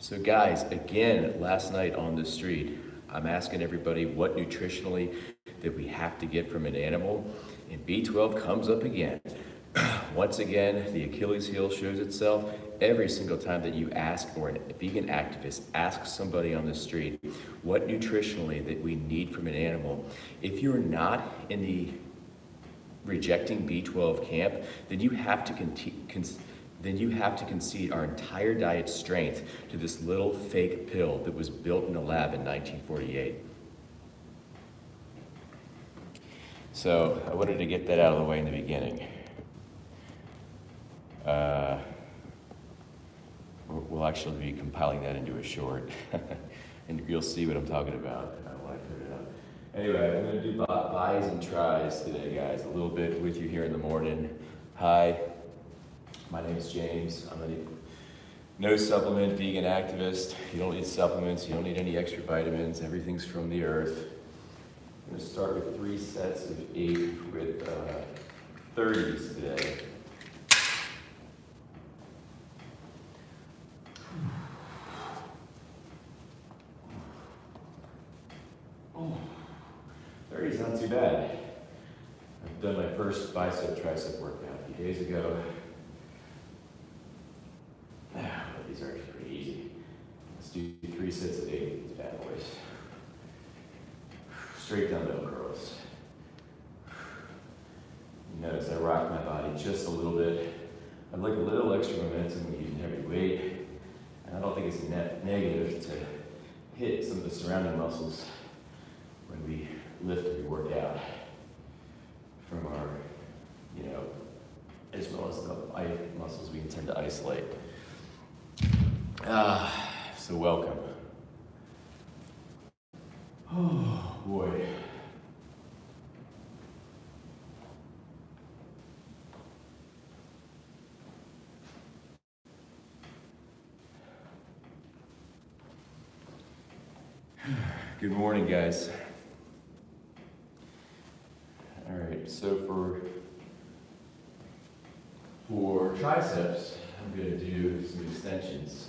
So guys, again, last night on the street, I'm asking everybody what nutritionally that we have to get from an animal, and B12 comes up again. Once again, the Achilles heel shows itself every single time that you ask, or a vegan activist asks somebody on the street what nutritionally that we need from an animal. If you're not in the rejecting B12 camp, then you have to concede our entire diet strength to this little fake pill that was built in a lab in 1948. So I wanted to get that out of the way in the beginning. We'll actually be compiling that into a short, and you'll see what I'm talking about when I put it up. Anyway, I'm going to do buys and tries today, guys. A little bit with you here in the morning. Hi, my name is James. I'm a no supplement vegan activist. You don't need supplements. You don't need any extra vitamins. Everything's from the earth. I'm going to start with 3 sets of 8 with 30s today. Oh, 30's not too bad. I've done my first bicep tricep workout a few days ago. But these are actually pretty easy. Let's do 3 sets of 8 of these bad boys. Straight dumbbell curls. You notice I rock my body just a little bit. I'd like a little extra momentum when using heavy weight. And I don't think it's negative to hit some of the surrounding muscles when we lift and we work out from our, as well as the muscles we intend to isolate. So welcome. Oh boy. Good morning, guys. All right, so for triceps, I'm going to do some extensions.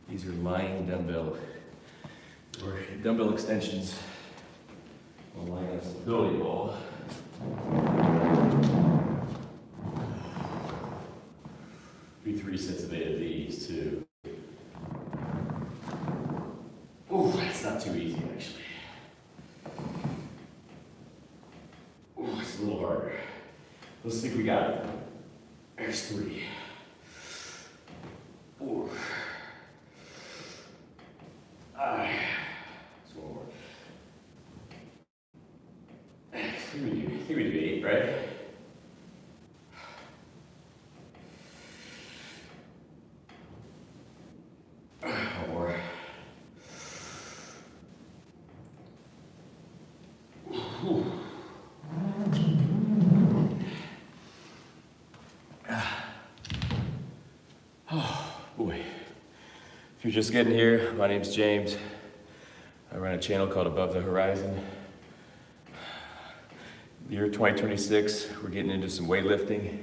These are lying dumbbell extensions. I'll line up stability ball. Do 3 sets of 8 of these too. Ooh, that's not too easy actually. Ooh, it's a little harder. Let's see if we got it. There's 3. Ooh. There's 1 more. I think we do 8, right? Oh boy. If you're just getting here, my name's James. I run a channel called Above the Horizon. The year 2026, we're getting into some weightlifting.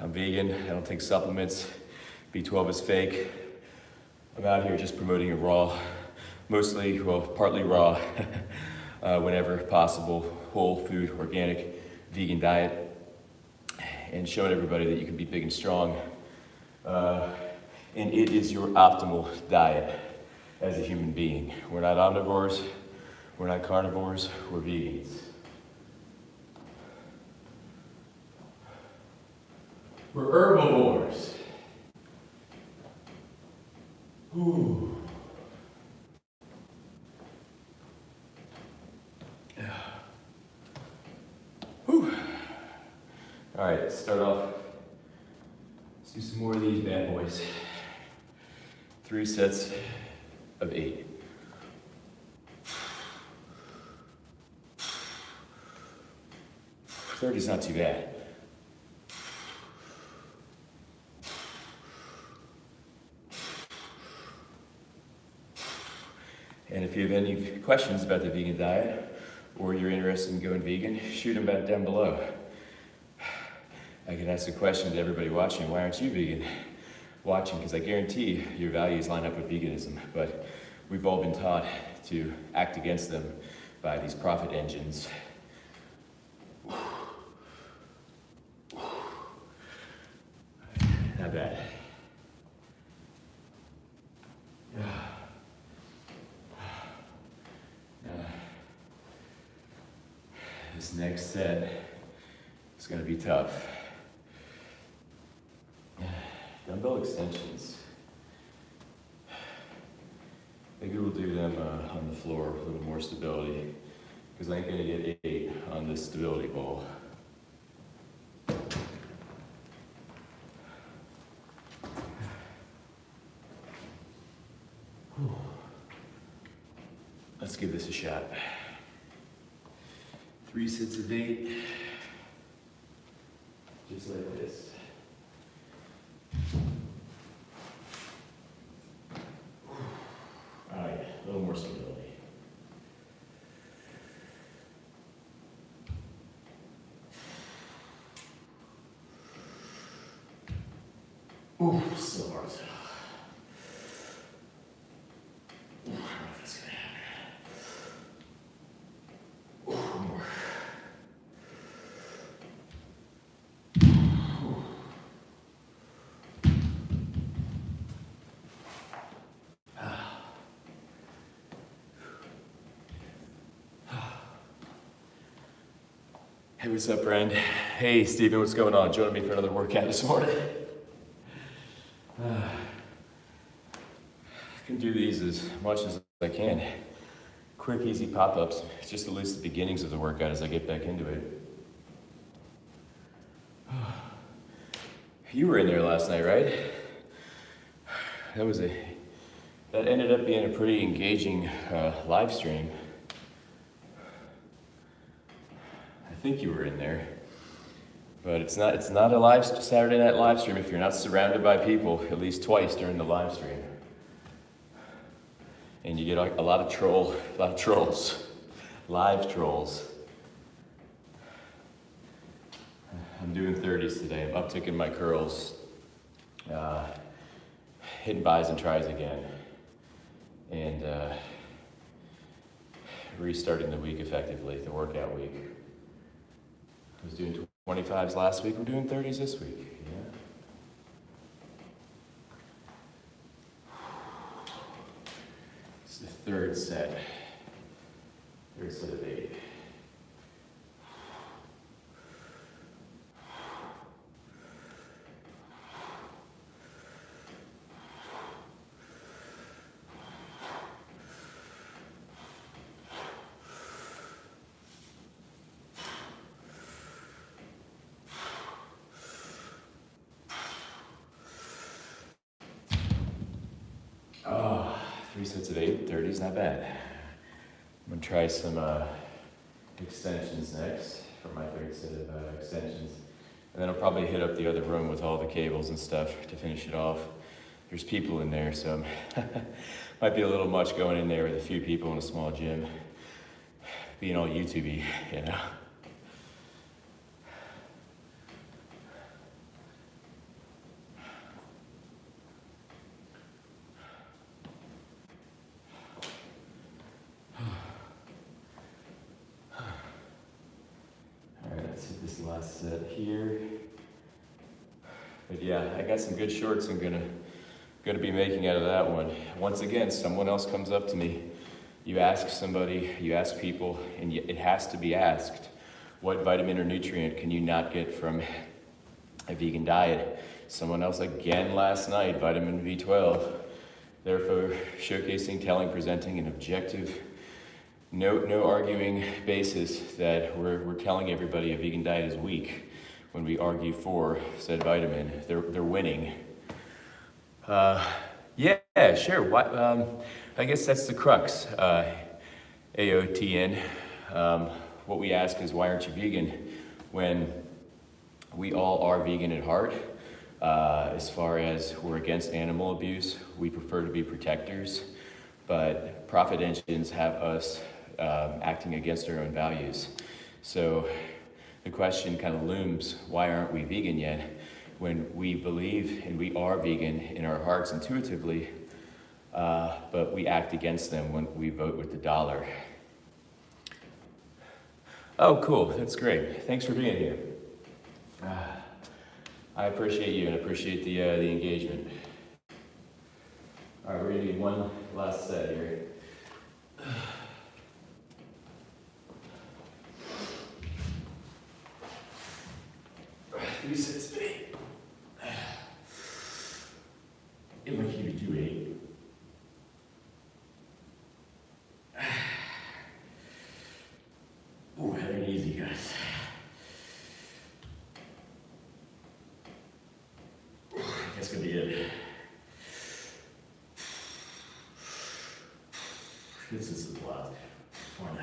I'm vegan, I don't take supplements. B12 is fake. I'm out here just promoting a raw, partly raw, whenever possible, whole food, organic, vegan diet, and showing everybody that you can be big and strong. And it is your optimal diet as a human being. We're not omnivores, we're not carnivores, we're vegans. We're herbivores. Ooh. Yeah. Whew. All right, let's start off. Let's do some more of these bad boys. 3 sets of 8. Thirty's not too bad. And if you have any questions about the vegan diet, or you're interested in going vegan, shoot them back down below. I can ask a question to everybody watching, why aren't you vegan? Watching, because I guarantee your values line up with veganism, but we've all been taught to act against them by these profit engines. Not bad. This next set is going to be tough. Dumbbell extensions. Maybe we'll do them on the floor, a little more stability, because I ain't going to get 8 on this stability ball. Let's give this a shot. 3 sets of 8, just like this. All right, a little more stability. Ooh, still hard. I don't know if it's gonna happen. Ooh, more. Hey, what's up, friend? Hey, Steven, what's going on? Joining me for another workout this morning. I can do these as much as I can. Quick, easy pop-ups, just at least the beginnings of the workout as I get back into it. You were in there last night, right? That ended up being a pretty engaging live stream. I think you were in there, but it's not a Saturday night live stream if you're not surrounded by people at least twice during the live stream, and you get a lot of trolls, live trolls. I'm doing 30s today. I'm upticking my curls, hitting bis and tris again, and restarting the week effectively, the workout week. I was doing 25s last week, we're doing 30s this week, yeah. It's the third set of 8. Oh, 3 sets of 8, 30's not bad. I'm gonna try some extensions next for my third set of extensions. And then I'll probably hit up the other room with all the cables and stuff to finish it off. There's people in there, so might be a little much going in there with a few people in a small gym. Being all YouTube-y, you know. Last set here. But yeah, I got some good shorts I'm gonna be making out of that one. Once again, someone else comes up to me. You ask somebody, you ask people, and it has to be asked, what vitamin or nutrient can you not get from a vegan diet? Someone else again last night, vitamin B12. Therefore, showcasing, telling, presenting an objective, no arguing basis that we're telling everybody a vegan diet is weak when we argue for said vitamin. They're winning. Yeah, sure. I guess that's the crux. AOTN. What we ask is, why aren't you vegan? When we all are vegan at heart. As far as we're against animal abuse, we prefer to be protectors, but profit engines have us acting against our own values. So the question kind of looms, why aren't we vegan yet? When we believe and we are vegan in our hearts intuitively, but we act against them when we vote with the dollar. Oh, cool, that's great. Thanks for being here. I appreciate you and appreciate the engagement. All right, we're gonna do one last set here. Three sets, babe. If I keep it 2-8. Oh, that ain't easy, guys. That's gonna be it. This is the plot. One.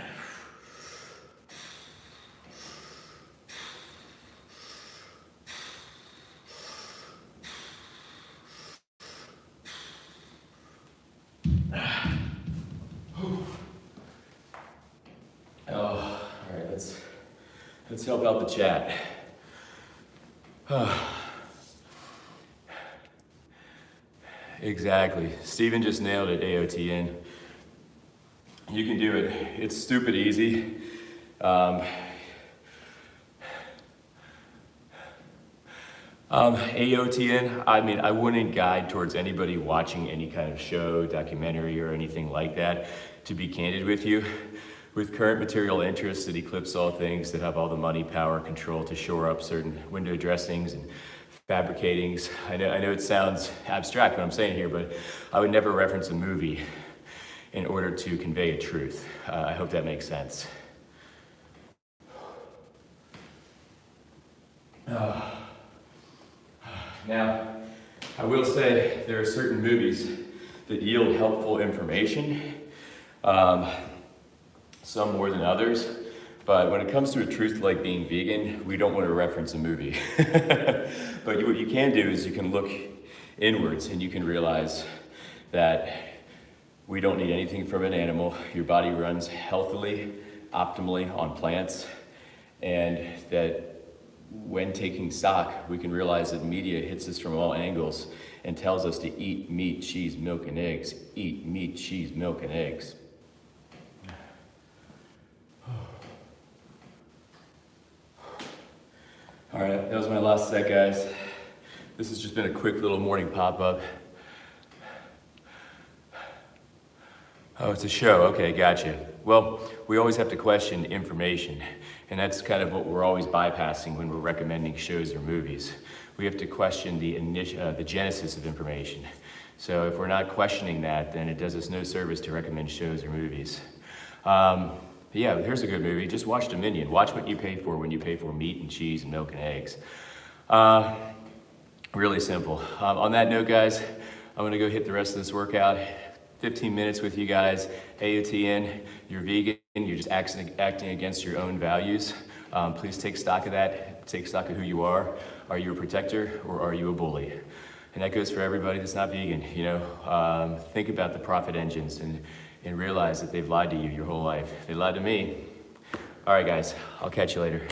Let's help out the chat. Exactly. Steven just nailed it, AOTN. You can do it. It's stupid easy. AOTN, I mean, I wouldn't guide towards anybody watching any kind of show, documentary, or anything like that, to be candid with you. With current material interests that eclipse all things, that have all the money, power, control to shore up certain window dressings and fabricatings. I know it sounds abstract what I'm saying here, but I would never reference a movie in order to convey a truth. I hope that makes sense. Now, I will say there are certain movies that yield helpful information. Some more than others, but when it comes to a truth like being vegan, we don't want to reference a movie. But what you can do is you can look inwards and you can realize that we don't need anything from an animal. Your body runs healthily, optimally on plants, and that when taking stock, we can realize that media hits us from all angles and tells us to eat meat, cheese, milk, and eggs. Eat meat, cheese, milk, and eggs. All right, that was my last set, guys. This has just been a quick little morning pop-up. Oh, it's a show, okay, gotcha. Well, we always have to question information, and that's kind of what we're always bypassing when we're recommending shows or movies. We have to question the genesis of information. So if we're not questioning that, then it does us no service to recommend shows or movies. Yeah, here's a good movie. Just watch Dominion. Watch what you pay for when you pay for meat and cheese and milk and eggs. Really simple. On that note, guys, I'm gonna go hit the rest of this workout. 15 minutes with you guys. AOTN, you're vegan, you're just acting against your own values. Please take stock of that. Take stock of who you are. Are you a protector or are you a bully? And that goes for everybody that's not vegan. You know, think about the profit engines and realize that they've lied to you your whole life. They lied to me. All right, guys, I'll catch you later.